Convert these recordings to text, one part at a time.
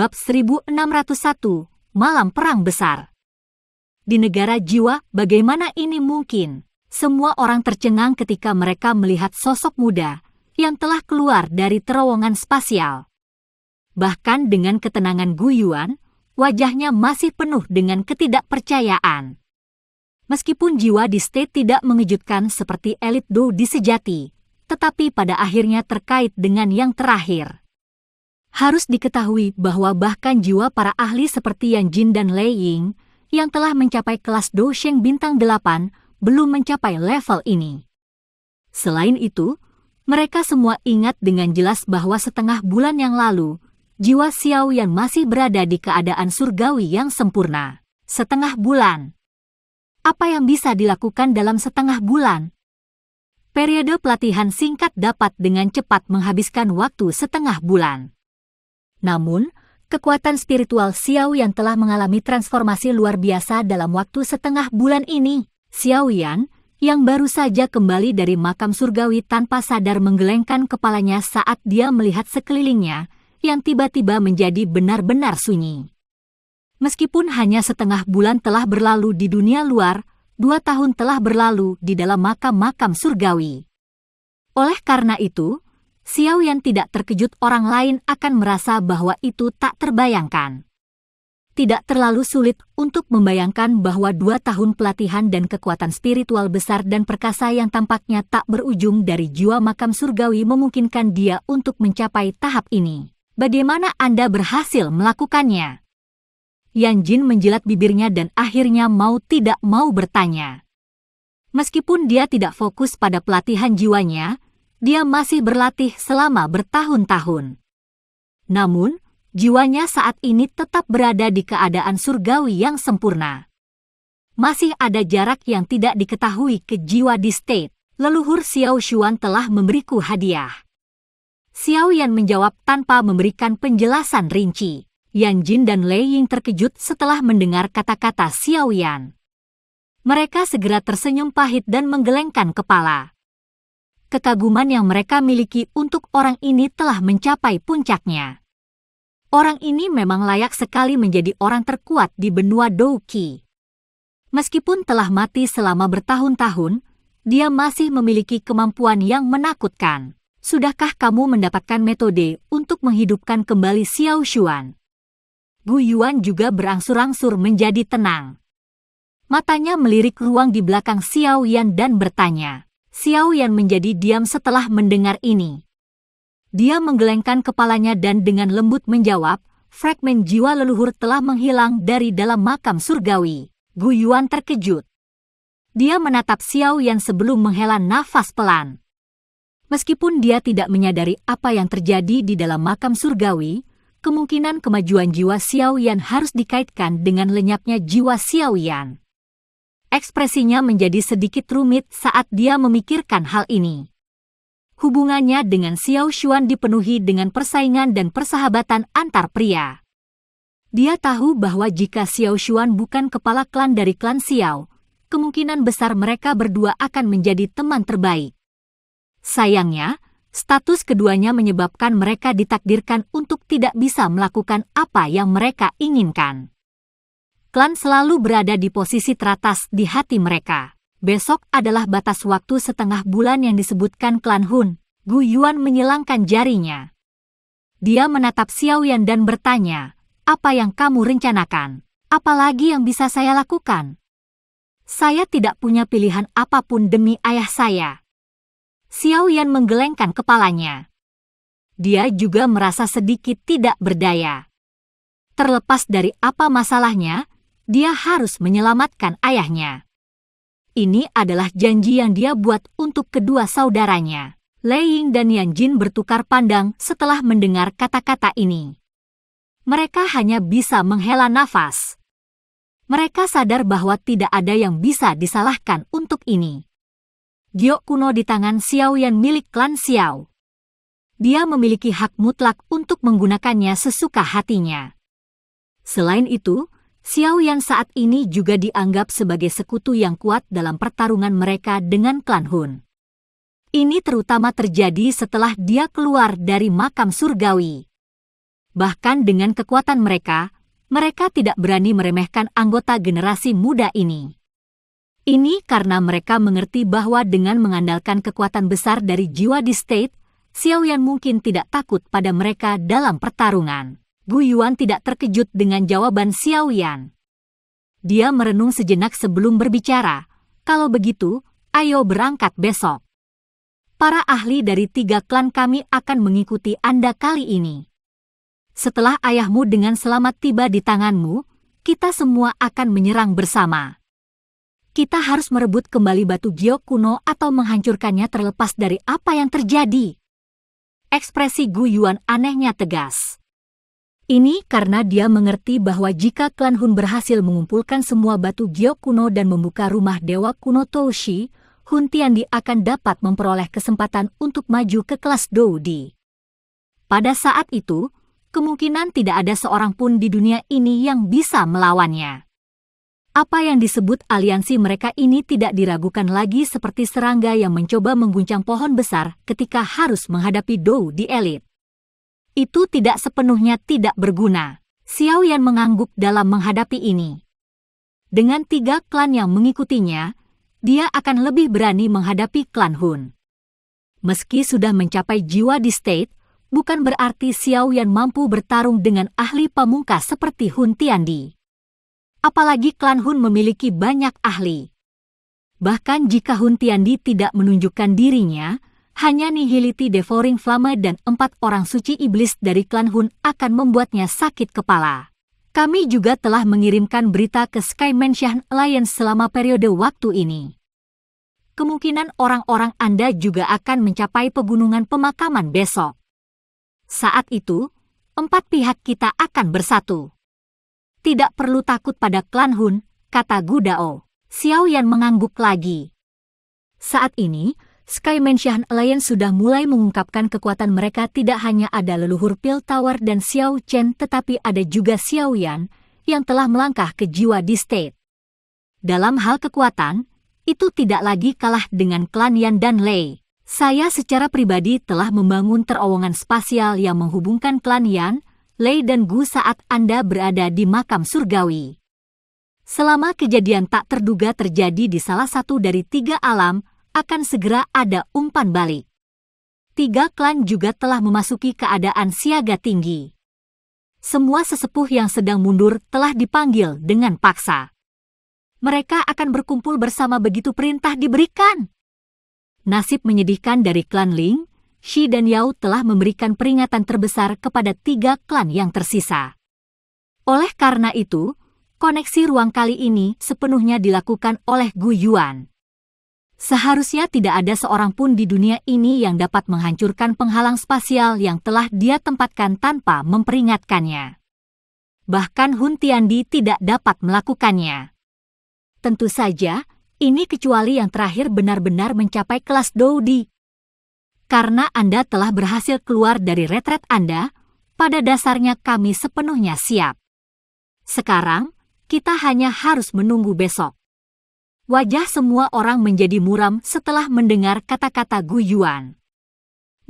Bab 1601, Malam Perang Besar. Di negara jiwa, bagaimana ini mungkin? Semua orang tercengang ketika mereka melihat sosok muda yang telah keluar dari terowongan spasial. Bahkan dengan ketenangan Gu Yuan, wajahnya masih penuh dengan ketidakpercayaan. Meskipun jiwa di State tidak mengejutkan seperti elit Do di sejati, tetapi pada akhirnya terkait dengan yang terakhir. Harus diketahui bahwa bahkan jiwa para ahli seperti Yan Jin dan Lei Ying yang telah mencapai kelas Do Sheng bintang 8 belum mencapai level ini. Selain itu, mereka semua ingat dengan jelas bahwa setengah bulan yang lalu, jiwa Xiao Yan masih berada di keadaan surgawi yang sempurna. Setengah bulan. Apa yang bisa dilakukan dalam setengah bulan? Periode pelatihan singkat dapat dengan cepat menghabiskan waktu setengah bulan. Namun, kekuatan spiritual Xiao Yan telah mengalami transformasi luar biasa dalam waktu setengah bulan ini. Xiao Yan, yang baru saja kembali dari makam surgawi tanpa sadar menggelengkan kepalanya saat dia melihat sekelilingnya, yang tiba-tiba menjadi benar-benar sunyi. Meskipun hanya setengah bulan telah berlalu di dunia luar, 2 tahun telah berlalu di dalam makam-makam surgawi. Oleh karena itu, Xiao Yan tidak terkejut orang lain akan merasa bahwa itu tak terbayangkan. Tidak terlalu sulit untuk membayangkan bahwa 2 tahun pelatihan dan kekuatan spiritual besar dan perkasa yang tampaknya tak berujung dari jiwa makam surgawi memungkinkan dia untuk mencapai tahap ini. Bagaimana Anda berhasil melakukannya? Yan Jin menjilat bibirnya dan akhirnya mau tidak mau bertanya. Meskipun dia tidak fokus pada pelatihan jiwanya, dia masih berlatih selama bertahun-tahun. Namun, jiwanya saat ini tetap berada di keadaan surgawi yang sempurna. Masih ada jarak yang tidak diketahui ke jiwa di State. Leluhur Xiao Xuan telah memberiku hadiah. Xiao Yan menjawab tanpa memberikan penjelasan rinci. Yan Jin dan Lei Ying terkejut setelah mendengar kata-kata Xiao Yan. Mereka segera tersenyum pahit dan menggelengkan kepala. Kekaguman yang mereka miliki untuk orang ini telah mencapai puncaknya. Orang ini memang layak sekali menjadi orang terkuat di benua Douqi. Meskipun telah mati selama bertahun-tahun, dia masih memiliki kemampuan yang menakutkan. Sudahkah kamu mendapatkan metode untuk menghidupkan kembali Xiao Xuan? Gu Yuan juga berangsur-angsur menjadi tenang. Matanya melirik ruang di belakang Xiao Yan dan bertanya. Xiao Yan menjadi diam setelah mendengar ini. Dia menggelengkan kepalanya dan dengan lembut menjawab, fragmen jiwa leluhur telah menghilang dari dalam makam surgawi. Gu Yuan terkejut. Dia menatap Xiao Yan sebelum menghela nafas pelan. Meskipun dia tidak menyadari apa yang terjadi di dalam makam surgawi, kemungkinan kemajuan jiwa Xiao Yan harus dikaitkan dengan lenyapnya jiwa Xiao Yan. Ekspresinya menjadi sedikit rumit saat dia memikirkan hal ini. Hubungannya dengan Xiao Xuan dipenuhi dengan persaingan dan persahabatan antar pria. Dia tahu bahwa jika Xiao Xuan bukan kepala klan dari klan Xiao, kemungkinan besar mereka berdua akan menjadi teman terbaik. Sayangnya, status keduanya menyebabkan mereka ditakdirkan untuk tidak bisa melakukan apa yang mereka inginkan. Klan selalu berada di posisi teratas di hati mereka. Besok adalah batas waktu setengah bulan yang disebutkan klan Hun. Gu Yuan menyilangkan jarinya. Dia menatap Xiao Yan dan bertanya, apa yang kamu rencanakan? Apalagi yang bisa saya lakukan? Saya tidak punya pilihan apapun demi ayah saya. Xiao Yan menggelengkan kepalanya. Dia juga merasa sedikit tidak berdaya. Terlepas dari apa masalahnya, dia harus menyelamatkan ayahnya. Ini adalah janji yang dia buat untuk kedua saudaranya. Lei Ying dan Yan Jin bertukar pandang setelah mendengar kata-kata ini. Mereka hanya bisa menghela nafas. Mereka sadar bahwa tidak ada yang bisa disalahkan untuk ini. Giok kuno di tangan Xiao Yan milik klan Xiao. Dia memiliki hak mutlak untuk menggunakannya sesuka hatinya. Selain itu, Xiao Yan saat ini juga dianggap sebagai sekutu yang kuat dalam pertarungan mereka dengan klan Hun. Ini terutama terjadi setelah dia keluar dari makam surgawi. Bahkan dengan kekuatan mereka, mereka tidak berani meremehkan anggota generasi muda ini. Ini karena mereka mengerti bahwa dengan mengandalkan kekuatan besar dari jiwa di state, Xiao Yan mungkin tidak takut pada mereka dalam pertarungan. Gu Yuan tidak terkejut dengan jawaban Xiao Yan. Dia merenung sejenak sebelum berbicara. Kalau begitu, ayo berangkat besok. Para ahli dari 3 klan kami akan mengikuti Anda kali ini. Setelah ayahmu dengan selamat tiba di tanganmu, kita semua akan menyerang bersama. Kita harus merebut kembali batu giok kuno atau menghancurkannya terlepas dari apa yang terjadi. Ekspresi Gu Yuan anehnya tegas. Ini karena dia mengerti bahwa jika klan Hun berhasil mengumpulkan semua batu giok kuno dan membuka rumah dewa kuno Toushi, Hun Tiandi akan dapat memperoleh kesempatan untuk maju ke kelas Doudi. Pada saat itu, kemungkinan tidak ada seorang pun di dunia ini yang bisa melawannya. Apa yang disebut aliansi mereka ini tidak diragukan lagi seperti serangga yang mencoba mengguncang pohon besar ketika harus menghadapi Doudi elit. Itu tidak sepenuhnya tidak berguna. Xiao Yan mengangguk dalam menghadapi ini. Dengan 3 klan yang mengikutinya, dia akan lebih berani menghadapi klan Hun. Meski sudah mencapai jiwa di state, bukan berarti Xiao Yan mampu bertarung dengan ahli pamungkas seperti Hun Tiandi. Apalagi klan Hun memiliki banyak ahli. Bahkan jika Hun Tiandi tidak menunjukkan dirinya, hanya Nihility Devouring Flame dan 4 orang suci iblis dari klan Hun akan membuatnya sakit kepala. Kami juga telah mengirimkan berita ke Sky Mansion Alliance selama periode waktu ini. Kemungkinan orang-orang Anda juga akan mencapai pegunungan pemakaman besok. Saat itu, 4 pihak kita akan bersatu. Tidak perlu takut pada klan Hun, kata Gu Dao. Xiao Yan mengangguk lagi. Saat ini, Sky Mansion Alliance sudah mulai mengungkapkan kekuatan mereka. Tidak hanya ada leluhur Pil Tower dan Xiao Chen, tetapi ada juga Xiao Yan yang telah melangkah ke jiwa di state. Dalam hal kekuatan, itu tidak lagi kalah dengan klan Yan dan Lei. Saya secara pribadi telah membangun terowongan spasial yang menghubungkan klan Yan, Lei dan Gu saat Anda berada di makam surgawi. Selama kejadian tak terduga terjadi di salah satu dari 3 alam, akan segera ada umpan balik. 3 klan juga telah memasuki keadaan siaga tinggi. Semua sesepuh yang sedang mundur telah dipanggil dengan paksa. Mereka akan berkumpul bersama begitu perintah diberikan. Nasib menyedihkan dari klan Ling, Shi dan Yao telah memberikan peringatan terbesar kepada 3 klan yang tersisa. Oleh karena itu, koneksi ruang kali ini sepenuhnya dilakukan oleh Gu Yuan. Seharusnya tidak ada seorang pun di dunia ini yang dapat menghancurkan penghalang spasial yang telah dia tempatkan tanpa memperingatkannya. Bahkan Hun Tiandi tidak dapat melakukannya. Tentu saja, ini kecuali yang terakhir benar-benar mencapai kelas Doudi. Karena Anda telah berhasil keluar dari retret Anda, pada dasarnya kami sepenuhnya siap. Sekarang, kita hanya harus menunggu besok. Wajah semua orang menjadi muram setelah mendengar kata-kata Gu Yuan.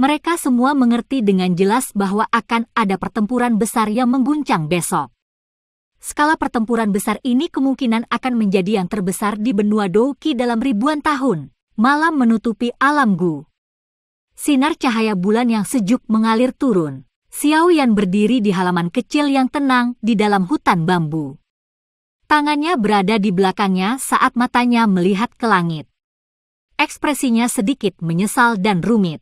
Mereka semua mengerti dengan jelas bahwa akan ada pertempuran besar yang mengguncang besok. Skala pertempuran besar ini kemungkinan akan menjadi yang terbesar di benua Douqi dalam ribuan tahun. Malam menutupi alam Gu. Sinar cahaya bulan yang sejuk mengalir turun. Xiao Yan berdiri di halaman kecil yang tenang di dalam hutan bambu. Tangannya berada di belakangnya saat matanya melihat ke langit. Ekspresinya sedikit menyesal dan rumit.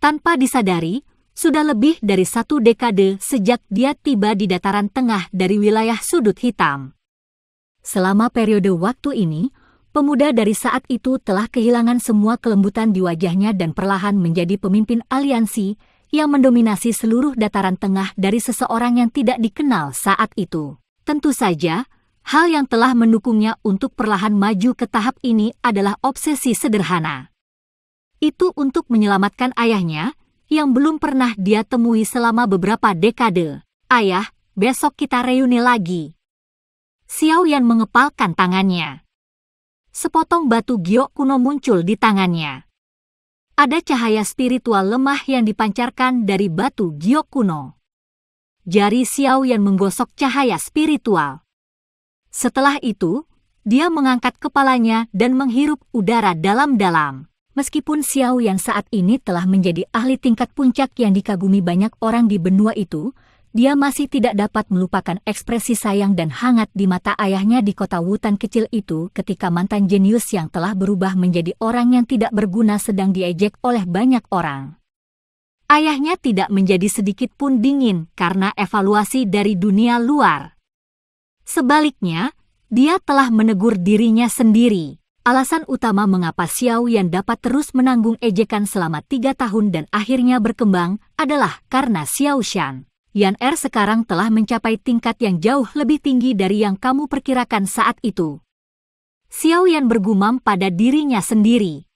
Tanpa disadari, sudah lebih dari 1 dekade sejak dia tiba di dataran tengah dari wilayah sudut hitam. Selama periode waktu ini, pemuda dari saat itu telah kehilangan semua kelembutan di wajahnya dan perlahan menjadi pemimpin aliansi yang mendominasi seluruh dataran tengah dari seseorang yang tidak dikenal saat itu. Tentu saja, hal yang telah mendukungnya untuk perlahan maju ke tahap ini adalah obsesi sederhana. Itu untuk menyelamatkan ayahnya, yang belum pernah dia temui selama beberapa dekade. Ayah, besok kita reuni lagi. Xiao Yan mengepalkan tangannya. Sepotong batu giok kuno muncul di tangannya. Ada cahaya spiritual lemah yang dipancarkan dari batu giok kuno. Jari Xiao Yan menggosok cahaya spiritual. Setelah itu, dia mengangkat kepalanya dan menghirup udara dalam-dalam. Meskipun Xiao Yan saat ini telah menjadi ahli tingkat puncak yang dikagumi banyak orang di benua itu, dia masih tidak dapat melupakan ekspresi sayang dan hangat di mata ayahnya di kota Wutan kecil itu ketika mantan jenius yang telah berubah menjadi orang yang tidak berguna sedang diejek oleh banyak orang. Ayahnya tidak menjadi sedikit pun dingin karena evaluasi dari dunia luar. Sebaliknya, dia telah menegur dirinya sendiri. Alasan utama mengapa Xiao Yan dapat terus menanggung ejekan selama 3 tahun dan akhirnya berkembang adalah karena Xiao Shan. Yan sekarang telah mencapai tingkat yang jauh lebih tinggi dari yang kamu perkirakan saat itu. Xiao Yan bergumam pada dirinya sendiri.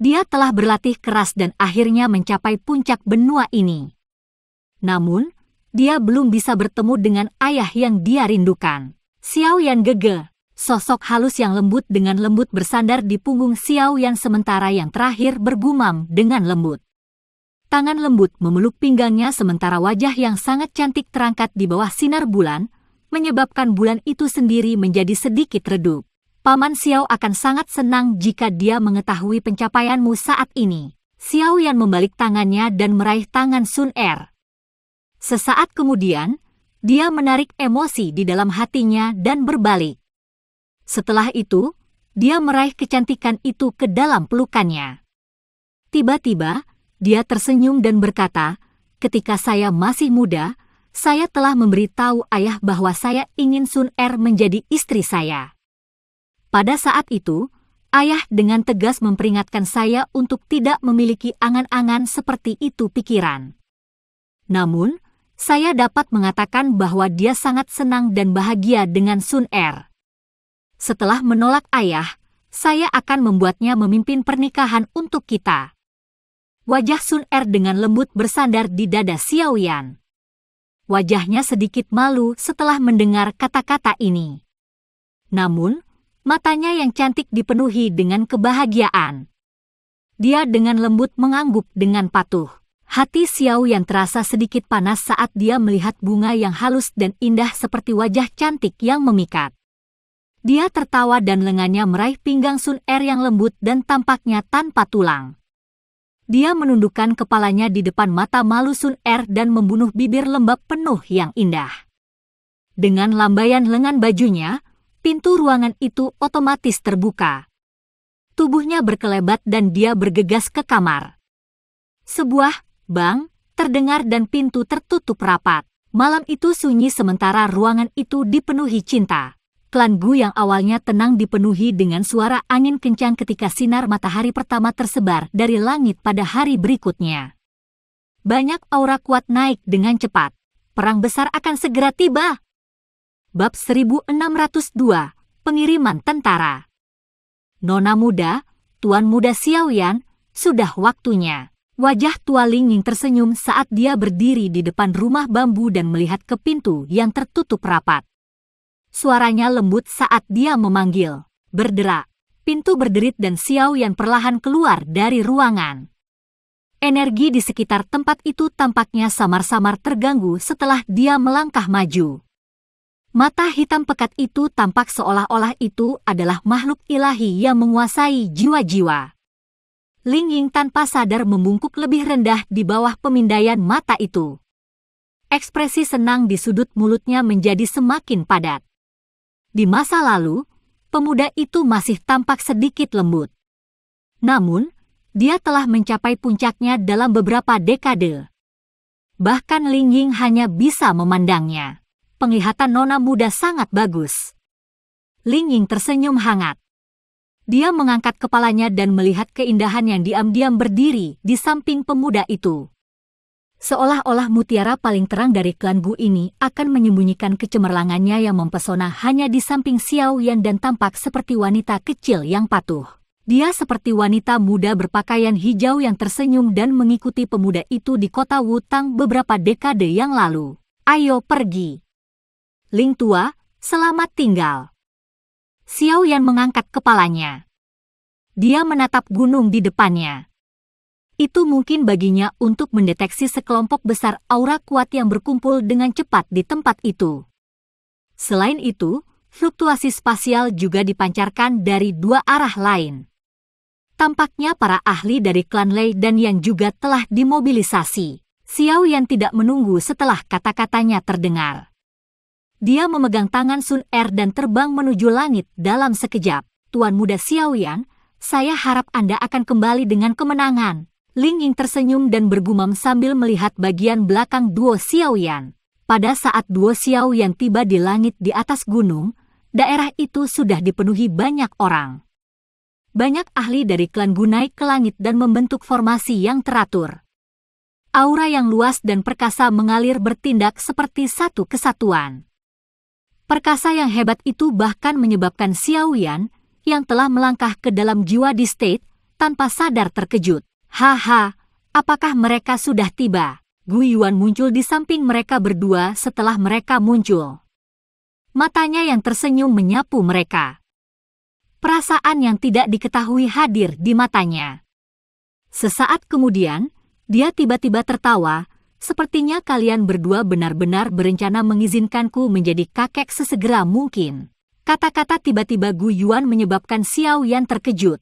Dia telah berlatih keras dan akhirnya mencapai puncak benua ini. Namun, dia belum bisa bertemu dengan ayah yang dia rindukan. Xiao Yan gege, sosok halus yang lembut dengan lembut bersandar di punggung Xiao Yan sementara yang terakhir bergumam dengan lembut. Tangan lembut memeluk pinggangnya sementara wajah yang sangat cantik terangkat di bawah sinar bulan, menyebabkan bulan itu sendiri menjadi sedikit redup. Paman Xiao akan sangat senang jika dia mengetahui pencapaianmu saat ini. Xiao Yan membalik tangannya dan meraih tangan Sun Er. Sesaat kemudian, dia menarik emosi di dalam hatinya dan berbalik. Setelah itu, dia meraih kecantikan itu ke dalam pelukannya. Tiba-tiba, dia tersenyum dan berkata, "Ketika saya masih muda, saya telah memberitahu ayah bahwa saya ingin Sun Er menjadi istri saya. Pada saat itu, ayah dengan tegas memperingatkan saya untuk tidak memiliki angan-angan seperti itu pikiran. Namun, saya dapat mengatakan bahwa dia sangat senang dan bahagia dengan Sun Er. Setelah menolak ayah, saya akan membuatnya memimpin pernikahan untuk kita." Wajah Sun Er dengan lembut bersandar di dada Xiao Yan. Wajahnya sedikit malu setelah mendengar kata-kata ini. Namun, matanya yang cantik dipenuhi dengan kebahagiaan. Dia dengan lembut mengangguk dengan patuh. Hati Xiao Yan terasa sedikit panas saat dia melihat bunga yang halus dan indah seperti wajah cantik yang memikat. Dia tertawa dan lengannya meraih pinggang Sun Er yang lembut dan tampaknya tanpa tulang. Dia menundukkan kepalanya di depan mata malu Sun Er dan membunuh bibir lembab penuh yang indah. Dengan lambaian lengan bajunya, pintu ruangan itu otomatis terbuka. Tubuhnya berkelebat dan dia bergegas ke kamar. Sebuah bang terdengar dan pintu tertutup rapat. Malam itu sunyi sementara ruangan itu dipenuhi cinta. Klan Gu yang awalnya tenang dipenuhi dengan suara angin kencang ketika sinar matahari pertama tersebar dari langit pada hari berikutnya. Banyak aura kuat naik dengan cepat. Perang besar akan segera tiba. Bab 1602, Pengiriman Tentara. Nona muda, Tuan muda Xiao Yan, sudah waktunya. Wajah tua Ling Ying tersenyum saat dia berdiri di depan rumah bambu dan melihat ke pintu yang tertutup rapat. Suaranya lembut saat dia memanggil. Berderak. Pintu berderit dan Xiao Yan perlahan keluar dari ruangan. Energi di sekitar tempat itu tampaknya samar-samar terganggu setelah dia melangkah maju. Mata hitam pekat itu tampak seolah-olah itu adalah makhluk ilahi yang menguasai jiwa-jiwa. Ling Ying tanpa sadar membungkuk lebih rendah di bawah pemindaian mata itu. Ekspresi senang di sudut mulutnya menjadi semakin padat. Di masa lalu, pemuda itu masih tampak sedikit lembut. Namun, dia telah mencapai puncaknya dalam beberapa dekade. Bahkan Ling Ying hanya bisa memandangnya. Penglihatan nona muda sangat bagus. Ling Ying tersenyum hangat. Dia mengangkat kepalanya dan melihat keindahan yang diam-diam berdiri di samping pemuda itu. Seolah-olah mutiara paling terang dari klan Gu ini akan menyembunyikan kecemerlangannya yang mempesona hanya di samping Xiao Yan dan tampak seperti wanita kecil yang patuh. Dia seperti wanita muda berpakaian hijau yang tersenyum dan mengikuti pemuda itu di kota Wutang beberapa dekade yang lalu. Ayo pergi. Ling tua, selamat tinggal. Xiao Yan mengangkat kepalanya. Dia menatap gunung di depannya. Itu mungkin baginya untuk mendeteksi sekelompok besar aura kuat yang berkumpul dengan cepat di tempat itu. Selain itu, fluktuasi spasial juga dipancarkan dari dua arah lain. Tampaknya para ahli dari klan Lei dan Yang juga telah dimobilisasi. Xiao Yan tidak menunggu setelah kata-katanya terdengar. Dia memegang tangan Sun Er dan terbang menuju langit dalam sekejap. Tuan muda Xiao Yan, saya harap Anda akan kembali dengan kemenangan. Ling Ying tersenyum dan bergumam sambil melihat bagian belakang duo Xiao Yan. Pada saat duo Xiao Yan tiba di langit di atas gunung, daerah itu sudah dipenuhi banyak orang. Banyak ahli dari klan Gu naik ke langit dan membentuk formasi yang teratur. Aura yang luas dan perkasa mengalir bertindak seperti satu kesatuan. Perkasa yang hebat itu bahkan menyebabkan Xiao Yan, yang telah melangkah ke dalam jiwa di state, tanpa sadar terkejut. Haha, apakah mereka sudah tiba? Gu Yuan muncul di samping mereka berdua setelah mereka muncul. Matanya yang tersenyum menyapu mereka. Perasaan yang tidak diketahui hadir di matanya. Sesaat kemudian, dia tiba-tiba tertawa, sepertinya kalian berdua benar-benar berencana mengizinkanku menjadi kakek sesegera mungkin. Kata-kata tiba-tiba Gu Yuan menyebabkan Xiao Yan terkejut.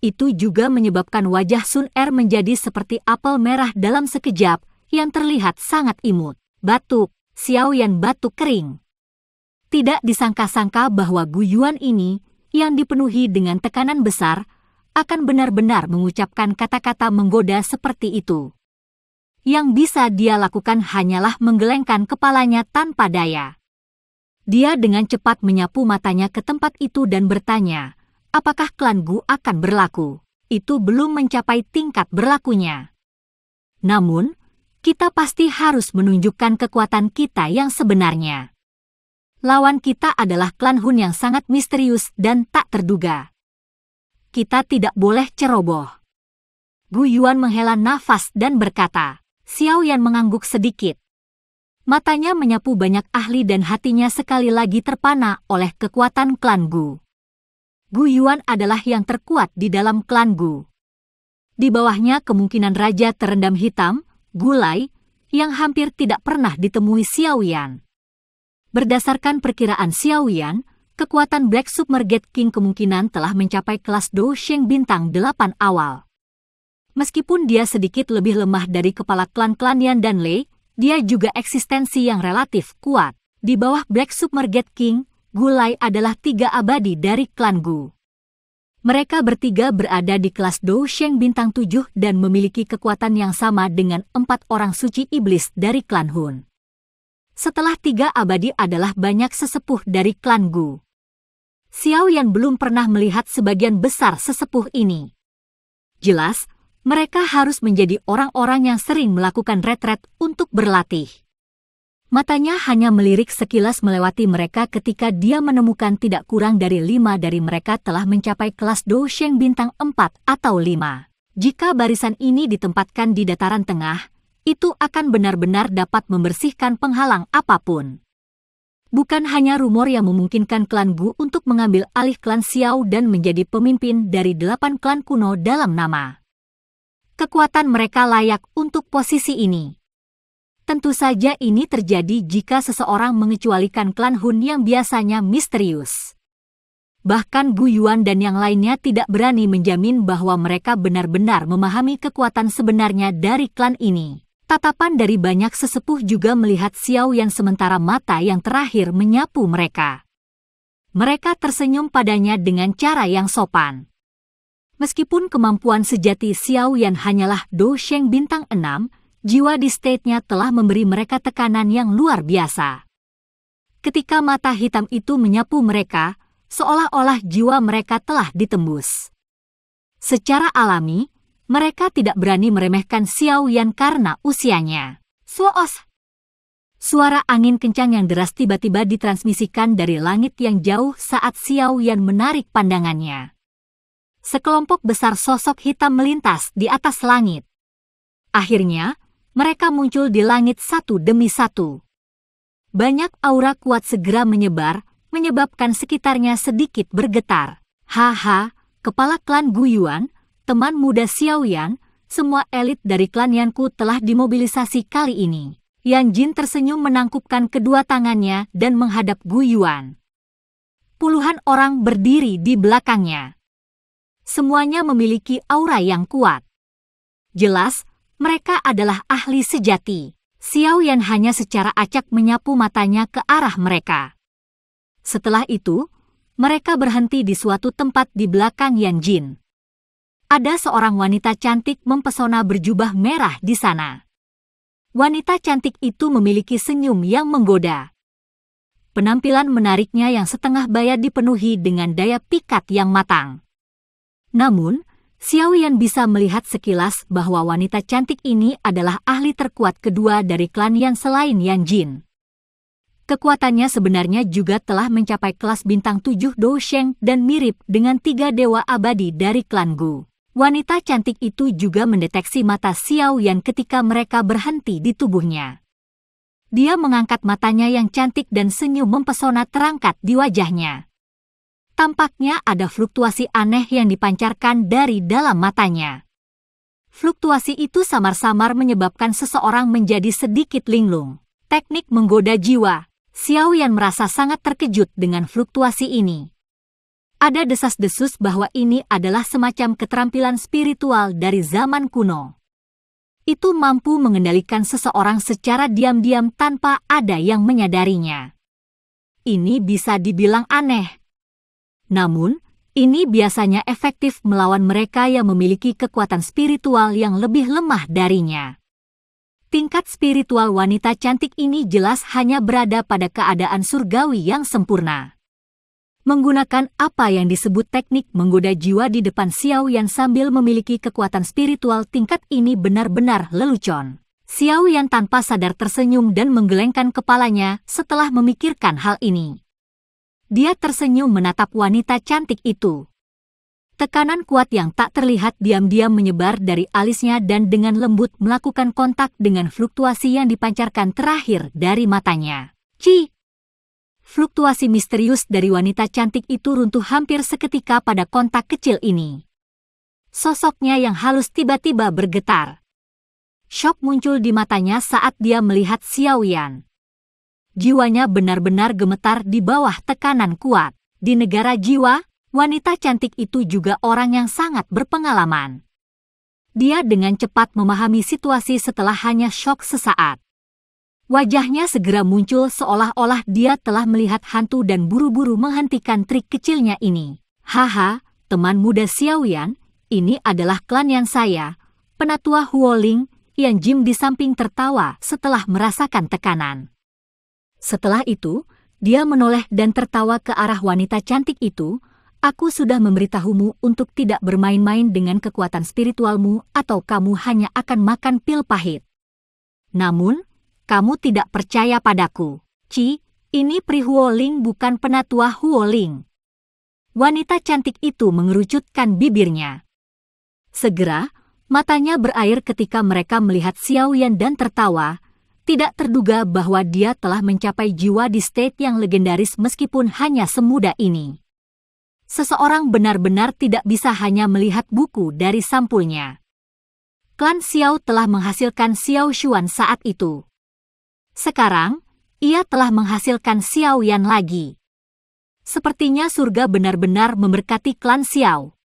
Itu juga menyebabkan wajah Sun Er menjadi seperti apel merah dalam sekejap yang terlihat sangat imut. Batuk, Xiao Yan batuk kering. Tidak disangka-sangka bahwa Gu Yuan ini, yang dipenuhi dengan tekanan besar, akan benar-benar mengucapkan kata-kata menggoda seperti itu. Yang bisa dia lakukan hanyalah menggelengkan kepalanya tanpa daya. Dia dengan cepat menyapu matanya ke tempat itu dan bertanya, apakah klan Gu akan berlaku? Itu belum mencapai tingkat berlakunya. Namun, kita pasti harus menunjukkan kekuatan kita yang sebenarnya. Lawan kita adalah klan Hun yang sangat misterius dan tak terduga. Kita tidak boleh ceroboh. Gu Yuan menghela nafas dan berkata. Xiao Yan mengangguk sedikit. Matanya menyapu banyak ahli dan hatinya sekali lagi terpana oleh kekuatan klan Gu. Gu Yuan adalah yang terkuat di dalam klan Gu. Di bawahnya kemungkinan raja terendam hitam, Gu Lai, yang hampir tidak pernah ditemui Xiao Yan. Berdasarkan perkiraan Xiao Yan, kekuatan Black Submerged King kemungkinan telah mencapai kelas Dou Sheng bintang 8 awal. Meskipun dia sedikit lebih lemah dari kepala klan-klan Yan dan Lei, dia juga eksistensi yang relatif kuat. Di bawah Black Submerged King, Gu Lai adalah 3 abadi dari klan Gu. Mereka bertiga berada di kelas Dou Sheng bintang 7 dan memiliki kekuatan yang sama dengan 4 orang suci iblis dari klan Hun. Setelah 3 abadi adalah banyak sesepuh dari klan Gu. Xiao Yan belum pernah melihat sebagian besar sesepuh ini. Jelas, mereka harus menjadi orang-orang yang sering melakukan retret untuk berlatih. Matanya hanya melirik sekilas melewati mereka ketika dia menemukan tidak kurang dari 5 dari mereka telah mencapai kelas Dou Sheng bintang 4 atau 5. Jika barisan ini ditempatkan di dataran tengah, itu akan benar-benar dapat membersihkan penghalang apapun. Bukan hanya rumor yang memungkinkan klan Gu untuk mengambil alih klan Xiao dan menjadi pemimpin dari 8 klan kuno dalam nama. Kekuatan mereka layak untuk posisi ini. Tentu saja ini terjadi jika seseorang mengecualikan klan Hun yang biasanya misterius. Bahkan Gu Yuan dan yang lainnya tidak berani menjamin bahwa mereka benar-benar memahami kekuatan sebenarnya dari klan ini. Tatapan dari banyak sesepuh juga melihat Xiao Yan sementara mata yang terakhir menyapu mereka. Mereka tersenyum padanya dengan cara yang sopan. Meskipun kemampuan sejati Xiao Yan hanyalah Dou Sheng bintang 6, jiwa di state-nya telah memberi mereka tekanan yang luar biasa. Ketika mata hitam itu menyapu mereka, seolah-olah jiwa mereka telah ditembus. Secara alami, mereka tidak berani meremehkan Xiao Yan karena usianya. Suos! Suara angin kencang yang deras tiba-tiba ditransmisikan dari langit yang jauh saat Xiao Yan menarik pandangannya. Sekelompok besar sosok hitam melintas di atas langit. Akhirnya, mereka muncul di langit satu demi satu. Banyak aura kuat segera menyebar, menyebabkan sekitarnya sedikit bergetar. Haha, kepala klan Gu Yuan, teman muda Xiao Yan, semua elit dari klan Yanku telah dimobilisasi kali ini. Yan Jin tersenyum menangkupkan kedua tangannya dan menghadap Gu Yuan. Puluhan orang berdiri di belakangnya. Semuanya memiliki aura yang kuat. Jelas, mereka adalah ahli sejati. Xiao Yan hanya secara acak menyapu matanya ke arah mereka. Setelah itu, mereka berhenti di suatu tempat di belakang Yan Jin. Ada seorang wanita cantik mempesona berjubah merah di sana. Wanita cantik itu memiliki senyum yang menggoda. Penampilan menariknya yang setengah baya dipenuhi dengan daya pikat yang matang. Namun, Xiao Yan bisa melihat sekilas bahwa wanita cantik ini adalah ahli terkuat kedua dari klan Yan selain Yan Jin. Kekuatannya sebenarnya juga telah mencapai kelas bintang 7 Dou Sheng dan mirip dengan 3 dewa abadi dari klan Gu. Wanita cantik itu juga mendeteksi mata Xiao Yan ketika mereka berhenti di tubuhnya. Dia mengangkat matanya yang cantik dan senyum mempesona terangkat di wajahnya. Tampaknya ada fluktuasi aneh yang dipancarkan dari dalam matanya. Fluktuasi itu samar-samar menyebabkan seseorang menjadi sedikit linglung. Teknik menggoda jiwa. Xiao Yan merasa sangat terkejut dengan fluktuasi ini. Ada desas-desus bahwa ini adalah semacam keterampilan spiritual dari zaman kuno. Itu mampu mengendalikan seseorang secara diam-diam tanpa ada yang menyadarinya. Ini bisa dibilang aneh. Namun, ini biasanya efektif melawan mereka yang memiliki kekuatan spiritual yang lebih lemah darinya. Tingkat spiritual wanita cantik ini jelas hanya berada pada keadaan surgawi yang sempurna. Menggunakan apa yang disebut teknik menggoda jiwa di depan Xiao Yan sambil memiliki kekuatan spiritual tingkat ini benar-benar lelucon. Xiao Yan tanpa sadar tersenyum dan menggelengkan kepalanya setelah memikirkan hal ini. Dia tersenyum menatap wanita cantik itu. Tekanan kuat yang tak terlihat diam-diam menyebar dari alisnya dan dengan lembut melakukan kontak dengan fluktuasi yang dipancarkan terakhir dari matanya. Ci! Fluktuasi misterius dari wanita cantik itu runtuh hampir seketika pada kontak kecil ini. Sosoknya yang halus tiba-tiba bergetar. Syok muncul di matanya saat dia melihat Xiao Yan. Jiwanya benar-benar gemetar di bawah tekanan kuat. Di negara jiwa, wanita cantik itu juga orang yang sangat berpengalaman. Dia dengan cepat memahami situasi setelah hanya syok sesaat. Wajahnya segera muncul seolah-olah dia telah melihat hantu dan buru-buru menghentikan trik kecilnya ini. Haha, teman muda Xiao Yan, ini adalah klan Yan saya, penatua Huoling. Yan Jin di samping tertawa setelah merasakan tekanan. Setelah itu, dia menoleh dan tertawa ke arah wanita cantik itu. Aku sudah memberitahumu untuk tidak bermain-main dengan kekuatan spiritualmu atau kamu hanya akan makan pil pahit. Namun, kamu tidak percaya padaku. Ci, ini Pri Huoling bukan penatua Huoling. Wanita cantik itu mengerucutkan bibirnya. Segera, matanya berair ketika mereka melihat Xiao Yan dan tertawa. Tidak terduga bahwa dia telah mencapai jiwa di state yang legendaris meskipun hanya semuda ini. Seseorang benar-benar tidak bisa hanya melihat buku dari sampulnya. Klan Xiao telah menghasilkan Xiao Xuan saat itu. Sekarang, ia telah menghasilkan Xiao Yan lagi. Sepertinya surga benar-benar memberkati klan Xiao.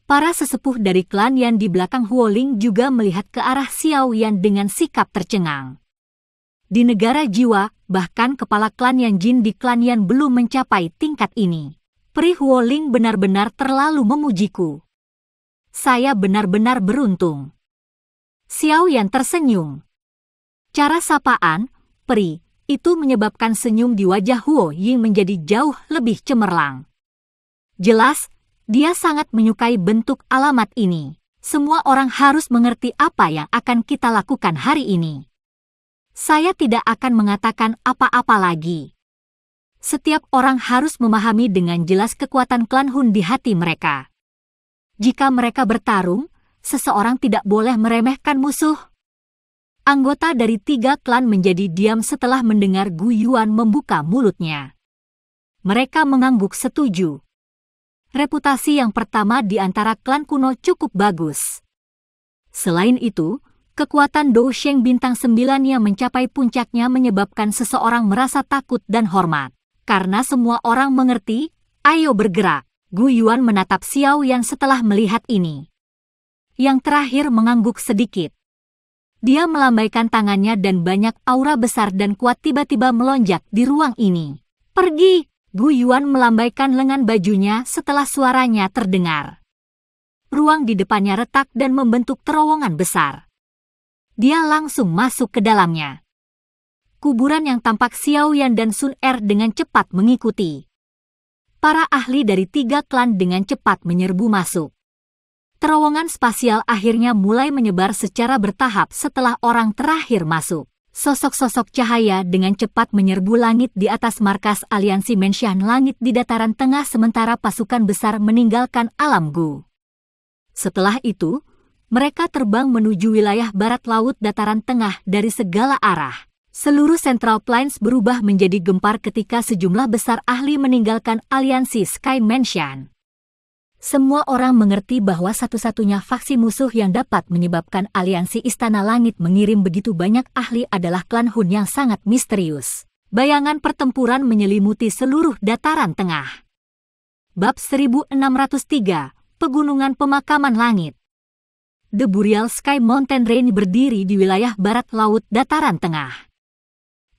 Para sesepuh dari klan Yan di belakang Huoling juga melihat ke arah Xiao Yan dengan sikap tercengang. Di negara jiwa, bahkan kepala klan Yan Jin di klan Yan belum mencapai tingkat ini. Pri Huoling benar-benar terlalu memujiku. Saya benar-benar beruntung. Xiao Yan tersenyum. Cara sapaan, Pri, itu menyebabkan senyum di wajah Huo Ying menjadi jauh lebih cemerlang. Jelas, dia sangat menyukai bentuk alamat ini. Semua orang harus mengerti apa yang akan kita lakukan hari ini. Saya tidak akan mengatakan apa-apa lagi. Setiap orang harus memahami dengan jelas kekuatan klan Hun di hati mereka. Jika mereka bertarung, seseorang tidak boleh meremehkan musuh. Anggota dari 3 klan menjadi diam setelah mendengar Gu Yuan membuka mulutnya. Mereka mengangguk setuju. Reputasi yang pertama di antara klan kuno cukup bagus. Selain itu, kekuatan Dou Sheng bintang 9 yang mencapai puncaknya menyebabkan seseorang merasa takut dan hormat. Karena semua orang mengerti, ayo bergerak. Gu Yuan menatap Xiao Yan setelah melihat ini. Yang terakhir mengangguk sedikit. Dia melambaikan tangannya dan banyak aura besar dan kuat tiba-tiba melonjak di ruang ini. Pergi! Gu Yuan melambaikan lengan bajunya setelah suaranya terdengar. Ruang di depannya retak dan membentuk terowongan besar. Dia langsung masuk ke dalamnya. Kuburan yang tampak Xiao Yan dan Sun Er dengan cepat mengikuti. Para ahli dari 3 klan dengan cepat menyerbu masuk. Terowongan spasial akhirnya mulai menyebar secara bertahap setelah orang terakhir masuk. Sosok-sosok cahaya dengan cepat menyerbu langit di atas markas aliansi Menshan Langit di dataran tengah sementara pasukan besar meninggalkan alam Gu. Setelah itu, mereka terbang menuju wilayah barat laut dataran tengah dari segala arah. Seluruh Central Plains berubah menjadi gempar ketika sejumlah besar ahli meninggalkan aliansi Sky Mansion. Semua orang mengerti bahwa satu-satunya faksi musuh yang dapat menyebabkan aliansi Istana Langit mengirim begitu banyak ahli adalah klan Hun yang sangat misterius. Bayangan pertempuran menyelimuti seluruh dataran tengah. Bab 1603, Pegunungan Pemakaman Langit. The Burial Sky Mountain Range berdiri di wilayah barat laut dataran tengah.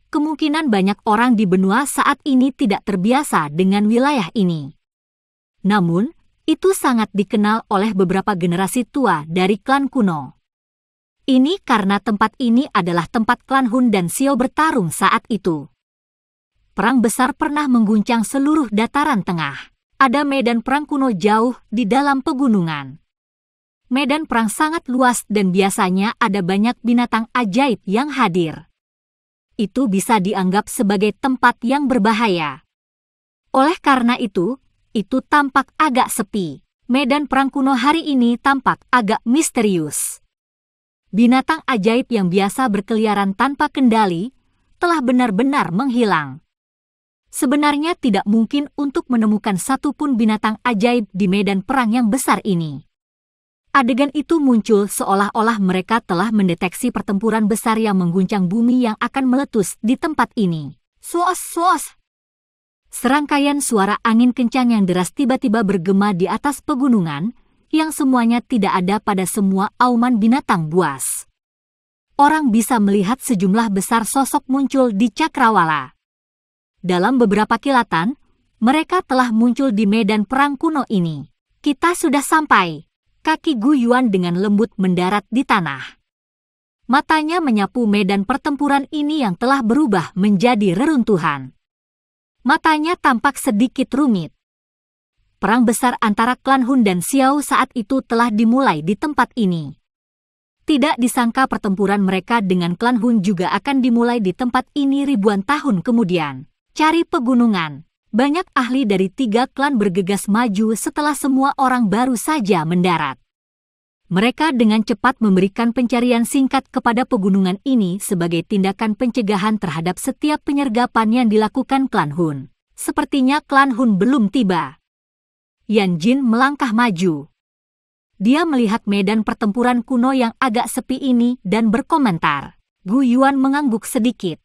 Kemungkinan banyak orang di benua saat ini tidak terbiasa dengan wilayah ini. Namun, itu sangat dikenal oleh beberapa generasi tua dari klan kuno. Ini karena tempat ini adalah tempat klan Hun dan Xiao bertarung saat itu. Perang besar pernah mengguncang seluruh dataran tengah. Ada medan perang kuno jauh di dalam pegunungan. Medan perang sangat luas dan biasanya ada banyak binatang ajaib yang hadir. Itu bisa dianggap sebagai tempat yang berbahaya. Oleh karena itu tampak agak sepi. Medan perang kuno hari ini tampak agak misterius. Binatang ajaib yang biasa berkeliaran tanpa kendali telah benar-benar menghilang. Sebenarnya tidak mungkin untuk menemukan satupun binatang ajaib di medan perang yang besar ini. Adegan itu muncul seolah-olah mereka telah mendeteksi pertempuran besar yang mengguncang bumi yang akan meletus di tempat ini. Suos-suos! Serangkaian suara angin kencang yang deras tiba-tiba bergema di atas pegunungan, yang semuanya tidak ada pada semua auman binatang buas. Orang bisa melihat sejumlah besar sosok muncul di cakrawala. Dalam beberapa kilatan, mereka telah muncul di medan perang kuno ini. Kita sudah sampai. Kaki Gu Yuan dengan lembut mendarat di tanah. Matanya menyapu medan pertempuran ini yang telah berubah menjadi reruntuhan. Matanya tampak sedikit rumit. Perang besar antara klan Hun dan Xiao saat itu telah dimulai di tempat ini. Tidak disangka pertempuran mereka dengan klan Hun juga akan dimulai di tempat ini ribuan tahun kemudian. Cari pegunungan. Banyak ahli dari 3 klan bergegas maju setelah semua orang baru saja mendarat. Mereka dengan cepat memberikan pencarian singkat kepada pegunungan ini sebagai tindakan pencegahan terhadap setiap penyergapan yang dilakukan klan Hun. Sepertinya klan Hun belum tiba. Yan Jin melangkah maju. Dia melihat medan pertempuran kuno yang agak sepi ini dan berkomentar. Gu Yuan mengangguk sedikit.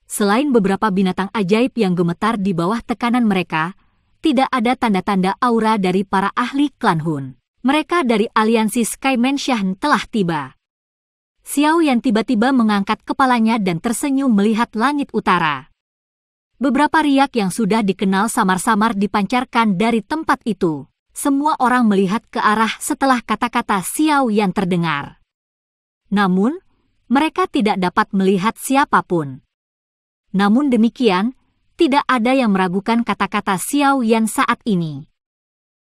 Selain beberapa binatang ajaib yang gemetar di bawah tekanan mereka, tidak ada tanda-tanda aura dari para ahli klan Hun. Mereka dari aliansi Sky Mansion telah tiba. Xiao Yan tiba-tiba mengangkat kepalanya dan tersenyum melihat langit utara. Beberapa riak yang sudah dikenal samar-samar dipancarkan dari tempat itu. Semua orang melihat ke arah setelah kata-kata Xiao Yan terdengar. Namun, mereka tidak dapat melihat siapapun. Namun demikian, tidak ada yang meragukan kata-kata Xiao Yan saat ini.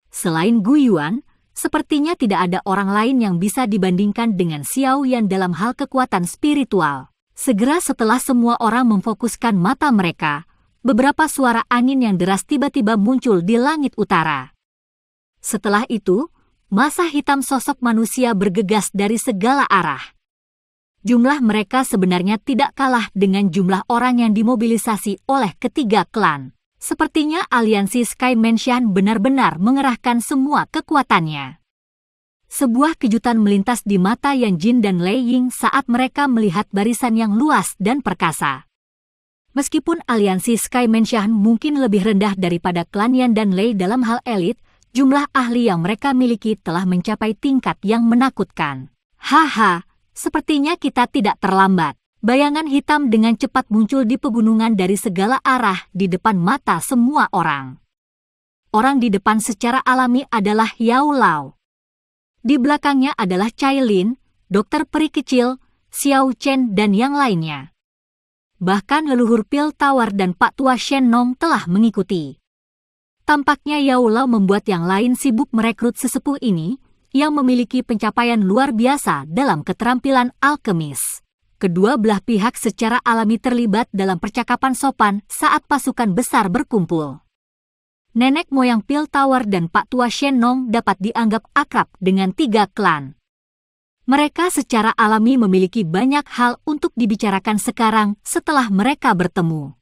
Selain Gu Yuan, sepertinya tidak ada orang lain yang bisa dibandingkan dengan Xiao Yan dalam hal kekuatan spiritual. Segera setelah semua orang memfokuskan mata mereka, beberapa suara angin yang deras tiba-tiba muncul di langit utara. Setelah itu, massa hitam sosok manusia bergegas dari segala arah. Jumlah mereka sebenarnya tidak kalah dengan jumlah orang yang dimobilisasi oleh ketiga klan. Sepertinya aliansi Sky Mansion benar-benar mengerahkan semua kekuatannya. Sebuah kejutan melintas di mata Yan Jin dan Lei Ying saat mereka melihat barisan yang luas dan perkasa. Meskipun aliansi Sky Mansion mungkin lebih rendah daripada klan Yan dan Lei dalam hal elit, jumlah ahli yang mereka miliki telah mencapai tingkat yang menakutkan. Haha, sepertinya kita tidak terlambat. Bayangan hitam dengan cepat muncul di pegunungan dari segala arah di depan mata semua orang. Orang di depan secara alami adalah Yao Lao. Di belakangnya adalah Cai Lin, dokter peri kecil, Xiao Chen dan yang lainnya. Bahkan leluhur Pil Tower dan Pak Tua Shen Nong telah mengikuti. Tampaknya Yao Lao membuat yang lain sibuk merekrut sesepuh ini, yang memiliki pencapaian luar biasa dalam keterampilan alkemis. Kedua belah pihak secara alami terlibat dalam percakapan sopan saat pasukan besar berkumpul. Nenek moyang Pil Tower dan Pak Tua Shen Nong dapat dianggap akrab dengan 3 klan. Mereka secara alami memiliki banyak hal untuk dibicarakan sekarang setelah mereka bertemu.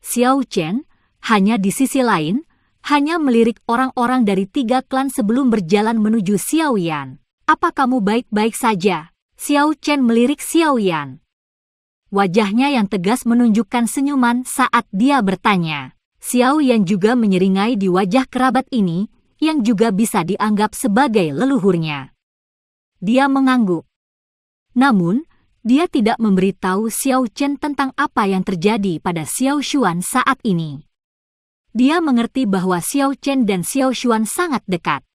Xiao Chen, hanya di sisi lain, hanya melirik orang-orang dari 3 klan sebelum berjalan menuju Xiao Yan. Apa kamu baik-baik saja? Xiao Chen melirik Xiao Yan. Wajahnya yang tegas menunjukkan senyuman saat dia bertanya. Xiao Yan juga menyeringai di wajah kerabat ini, yang juga bisa dianggap sebagai leluhurnya. Dia mengangguk. Namun, dia tidak memberitahu Xiao Chen tentang apa yang terjadi pada Xiao Xuan saat ini. Dia mengerti bahwa Xiao Chen dan Xiao Xuan sangat dekat.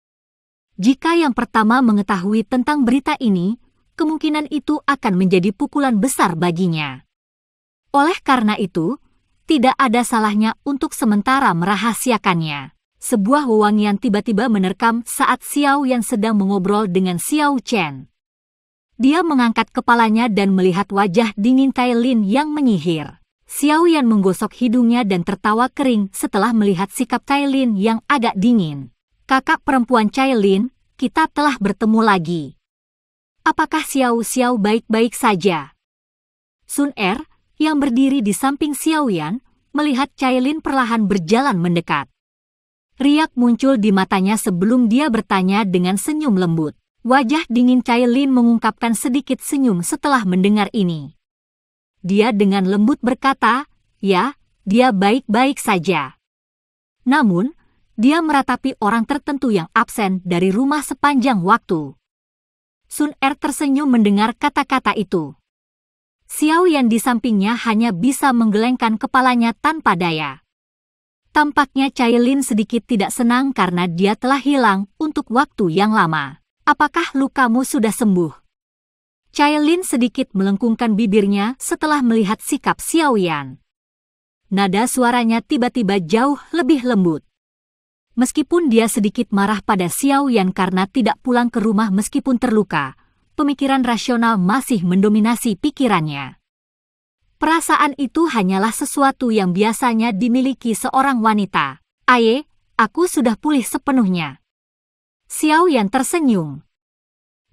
Jika yang pertama mengetahui tentang berita ini, kemungkinan itu akan menjadi pukulan besar baginya. Oleh karena itu, tidak ada salahnya untuk sementara merahasiakannya. Sebuah wewangian tiba-tiba menerkam saat Xiao Yan sedang mengobrol dengan Xiao Chen. Dia mengangkat kepalanya dan melihat wajah dingin Cai Lin yang menyihir. Xiao Yan menggosok hidungnya dan tertawa kering setelah melihat sikap Cai Lin yang agak dingin. Kakak perempuan Cai Lin, kita telah bertemu lagi. Apakah Xiao baik-baik saja? Sun Er, yang berdiri di samping Xiao Yan, melihat Cai Lin perlahan berjalan mendekat. Riak muncul di matanya sebelum dia bertanya dengan senyum lembut. Wajah dingin Cai Lin mengungkapkan sedikit senyum setelah mendengar ini. Dia dengan lembut berkata, ya, dia baik-baik saja. Namun, dia meratapi orang tertentu yang absen dari rumah sepanjang waktu. Sun Er tersenyum mendengar kata-kata itu. Xiao Yan di sampingnya hanya bisa menggelengkan kepalanya tanpa daya. Tampaknya Cai Lin sedikit tidak senang karena dia telah hilang untuk waktu yang lama. Apakah lukamu sudah sembuh? Cai Lin sedikit melengkungkan bibirnya setelah melihat sikap Xiao Yan. Nada suaranya tiba-tiba jauh lebih lembut. Meskipun dia sedikit marah pada Xiao Yan karena tidak pulang ke rumah meskipun terluka, pemikiran rasional masih mendominasi pikirannya. Perasaan itu hanyalah sesuatu yang biasanya dimiliki seorang wanita. Aye, aku sudah pulih sepenuhnya. Xiao Yan tersenyum.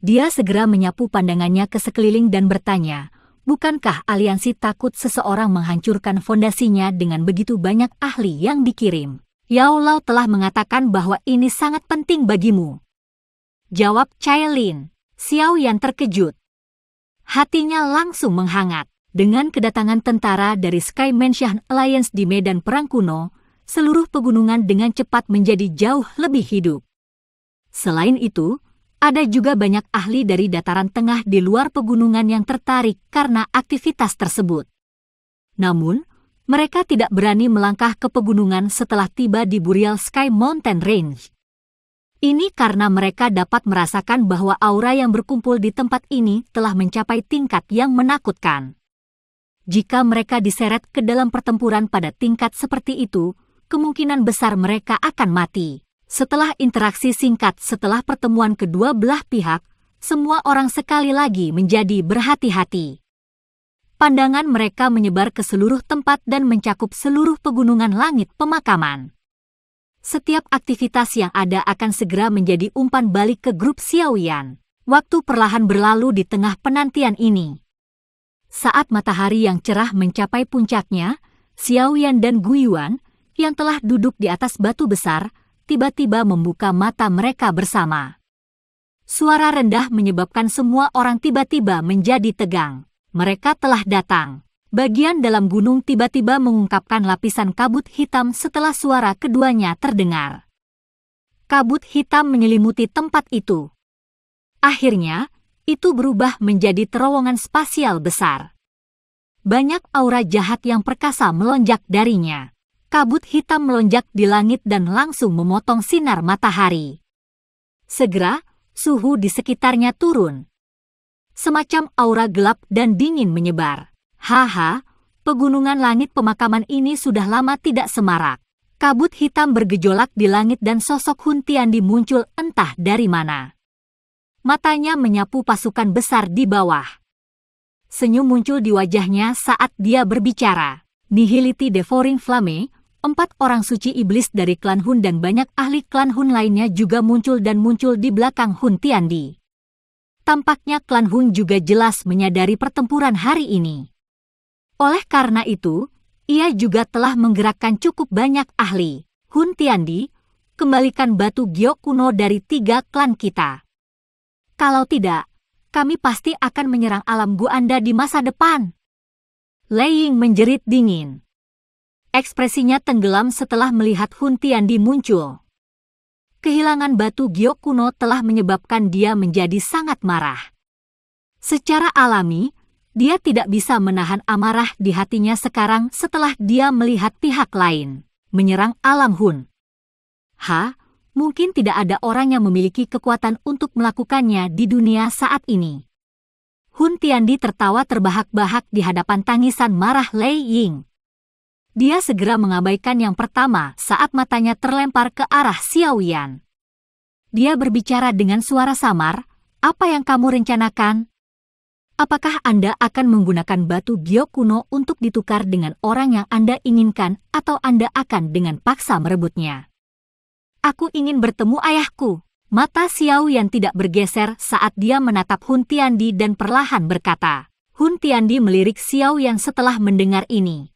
Dia segera menyapu pandangannya ke sekeliling dan bertanya, bukankah aliansi takut seseorang menghancurkan fondasinya dengan begitu banyak ahli yang dikirim? Yao Lao telah mengatakan bahwa ini sangat penting bagimu. Jawab Cai Lin. Xiao Yan terkejut. Hatinya langsung menghangat. Dengan kedatangan tentara dari Sky Mansion Alliance di medan perang kuno, seluruh pegunungan dengan cepat menjadi jauh lebih hidup. Selain itu, ada juga banyak ahli dari dataran tengah di luar pegunungan yang tertarik karena aktivitas tersebut. Namun, mereka tidak berani melangkah ke pegunungan setelah tiba di Burial Sky Mountain Range. Ini karena mereka dapat merasakan bahwa aura yang berkumpul di tempat ini telah mencapai tingkat yang menakutkan. Jika mereka diseret ke dalam pertempuran pada tingkat seperti itu, kemungkinan besar mereka akan mati. Setelah interaksi singkat setelah pertemuan kedua belah pihak, semua orang sekali lagi menjadi berhati-hati. Pandangan mereka menyebar ke seluruh tempat dan mencakup seluruh pegunungan langit pemakaman. Setiap aktivitas yang ada akan segera menjadi umpan balik ke grup Xiao Yan. Waktu perlahan berlalu di tengah penantian ini. Saat matahari yang cerah mencapai puncaknya, Xiao Yan dan Guiyuan, yang telah duduk di atas batu besar, tiba-tiba membuka mata mereka bersama. Suara rendah menyebabkan semua orang tiba-tiba menjadi tegang. Mereka telah datang. Bagian dalam gunung tiba-tiba mengungkapkan lapisan kabut hitam setelah suara keduanya terdengar. Kabut hitam menyelimuti tempat itu. Akhirnya, itu berubah menjadi terowongan spasial besar. Banyak aura jahat yang perkasa melonjak darinya. Kabut hitam melonjak di langit dan langsung memotong sinar matahari. Segera, suhu di sekitarnya turun. Semacam aura gelap dan dingin menyebar. Haha, pegunungan langit pemakaman ini sudah lama tidak semarak. Kabut hitam bergejolak di langit dan sosok Hun Tiandi muncul entah dari mana. Matanya menyapu pasukan besar di bawah. Senyum muncul di wajahnya saat dia berbicara. Nihility Devouring Flame, 4 orang suci iblis dari klan Hun dan banyak ahli klan Hun lainnya juga muncul di belakang Hun Tiandi. Tampaknya klan Hun juga jelas menyadari pertempuran hari ini. Oleh karena itu, ia juga telah menggerakkan cukup banyak ahli. Hun Tiandi, kembalikan batu giok kuno dari 3 klan kita. Kalau tidak, kami pasti akan menyerang alam gua Anda di masa depan. Lei Ying menjerit dingin. Ekspresinya tenggelam setelah melihat Hun Tiandi muncul. Kehilangan batu giok kuno telah menyebabkan dia menjadi sangat marah. Secara alami, dia tidak bisa menahan amarah di hatinya sekarang setelah dia melihat pihak lain menyerang alam Hun. Mungkin tidak ada orang yang memiliki kekuatan untuk melakukannya di dunia saat ini. Hun Tiandi tertawa terbahak-bahak di hadapan tangisan marah Lei Ying. Dia segera mengabaikan yang pertama saat matanya terlempar ke arah Xiao Yan. Dia berbicara dengan suara samar, "Apa yang kamu rencanakan? Apakah Anda akan menggunakan batu giok kuno untuk ditukar dengan orang yang Anda inginkan atau Anda akan dengan paksa merebutnya?" "Aku ingin bertemu ayahku." Mata Xiao Yan tidak bergeser saat dia menatap Hun Tiandi dan perlahan berkata. Hun Tiandi melirik Xiao Yan setelah mendengar ini.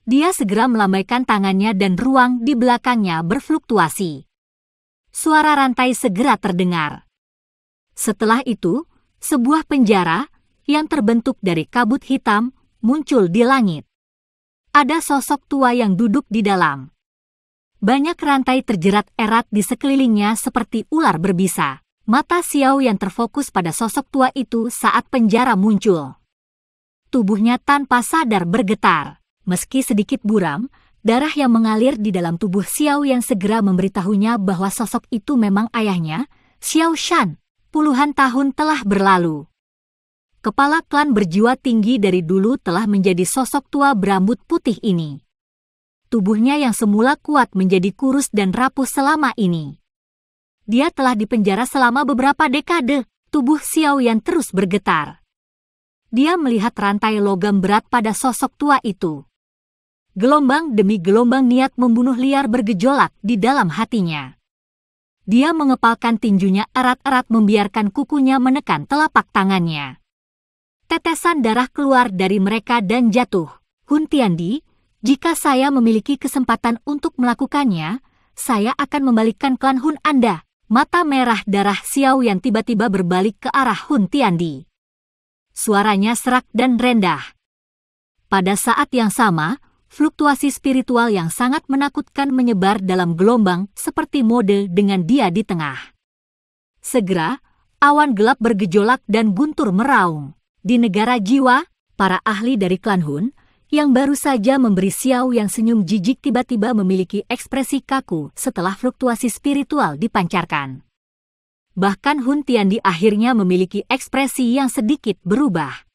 Dia segera melambaikan tangannya dan ruang di belakangnya berfluktuasi. Suara rantai segera terdengar. Setelah itu, sebuah penjara yang terbentuk dari kabut hitam muncul di langit. Ada sosok tua yang duduk di dalam. Banyak rantai terjerat erat di sekelilingnya seperti ular berbisa. Mata Xiao yang terfokus pada sosok tua itu saat penjara muncul. Tubuhnya tanpa sadar bergetar. Meski sedikit buram, darah yang mengalir di dalam tubuh Xiao yang segera memberitahunya bahwa sosok itu memang ayahnya, Xiao Shan. Puluhan tahun telah berlalu. Kepala klan berjiwa tinggi dari dulu telah menjadi sosok tua berambut putih ini. Tubuhnya yang semula kuat menjadi kurus dan rapuh selama ini. Dia telah dipenjara selama beberapa dekade. Tubuh Xiao Yan terus bergetar. Dia melihat rantai logam berat pada sosok tua itu. Gelombang demi gelombang niat membunuh liar bergejolak di dalam hatinya. Dia mengepalkan tinjunya erat-erat membiarkan kukunya menekan telapak tangannya. Tetesan darah keluar dari mereka dan jatuh. Hun Tiandi, jika saya memiliki kesempatan untuk melakukannya, saya akan membalikkan klan Hun Anda. Mata merah darah Xiao yang tiba-tiba berbalik ke arah Hun Tiandi. Suaranya serak dan rendah. Pada saat yang sama, fluktuasi spiritual yang sangat menakutkan menyebar dalam gelombang seperti mode dengan dia di tengah. Segera, awan gelap bergejolak dan guntur meraung. Di negara jiwa, para ahli dari klan Hun yang baru saja memberi Xiao yang senyum jijik tiba-tiba memiliki ekspresi kaku setelah fluktuasi spiritual dipancarkan. Bahkan Hun Tiandi akhirnya memiliki ekspresi yang sedikit berubah.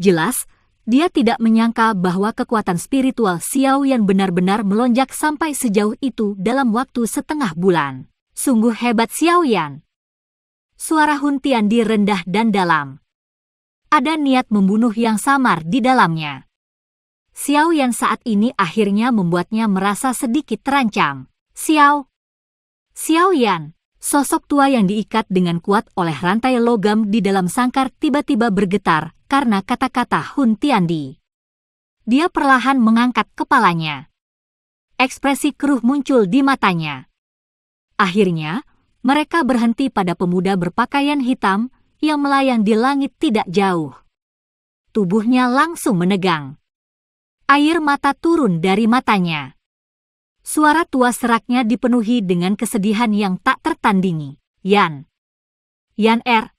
Jelas, dia tidak menyangka bahwa kekuatan spiritual Xiao yang benar-benar melonjak sampai sejauh itu dalam waktu setengah bulan. Sungguh hebat Xiao Yan. Suara Hun Tiandi rendah dan dalam. Ada niat membunuh yang samar di dalamnya. Xiao Yan saat ini akhirnya membuatnya merasa sedikit terancam. Xiao Yan, sosok tua yang diikat dengan kuat oleh rantai logam di dalam sangkar tiba-tiba bergetar karena kata-kata Hun Tiandi. Dia perlahan mengangkat kepalanya. Ekspresi keruh muncul di matanya. Akhirnya, Mereka berhenti pada pemuda berpakaian hitam yang melayang di langit tidak jauh. Tubuhnya langsung menegang. Air mata turun dari matanya. Suara tua seraknya dipenuhi dengan kesedihan yang tak tertandingi. Yan R.